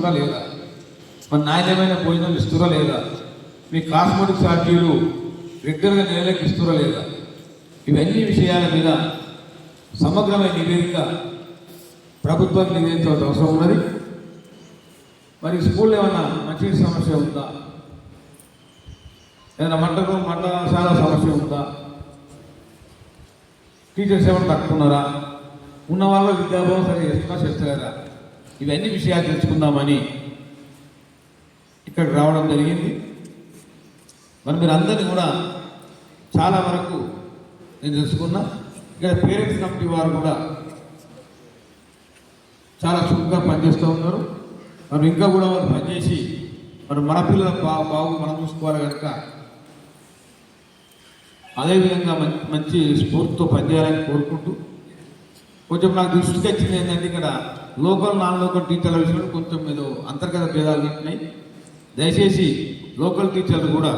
ఇస్తురా లేదా, మరి నాణ్యమైన భోజనం ఇస్తురా లేదా, మీ కాస్మెటిక్ ఛార్జీలు రెగ్యులర్గా నెలలకు ఇస్తురా లేదా, ఇవన్నీ విషయాల మీద సమగ్రమైన నివేదిక ప్రభుత్వానికి నివేదించవలసిన అవసరం ఉన్నది. మరి స్కూల్లో ఏమన్నా మంచి సమస్య ఉందా, ఏదైనా మంటశాల సమస్య ఉందా, టీచర్స్ ఏమైనా తక్కున్నారా, ఉన్న వాళ్ళ విద్యాభావం సరిగ్గా చేస్తలేరా, ఇవన్నీ విషయాలు తెలుసుకుందామని ఇక్కడికి రావడం జరిగింది. మరి మీరు అందరినీ కూడా చాలా వరకు నేను తెలుసుకున్నా. ఇక్కడ పేరెంట్స్ కమిటీ వారు కూడా చాలా చురుగ్గా పనిచేస్తూ ఉన్నారు. మరి ఇంకా కూడా వాళ్ళు పనిచేసి మన పిల్లల బాగు మనం చూసుకోవాలి కనుక అదేవిధంగా మంచి స్ఫూర్తితో పనిచేయాలని కోరుకుంటూ, కొంచెం నాకు దృష్టికి వచ్చింది ఏంటంటే ఇక్కడ లోకల్ నాన్ లోకల్ టీచర్ల విషయంలో కొంచెం ఏదో అంతర్గత భేదాలు ఉంటున్నాయి. దయచేసి లోకల్ టీచర్లు కూడా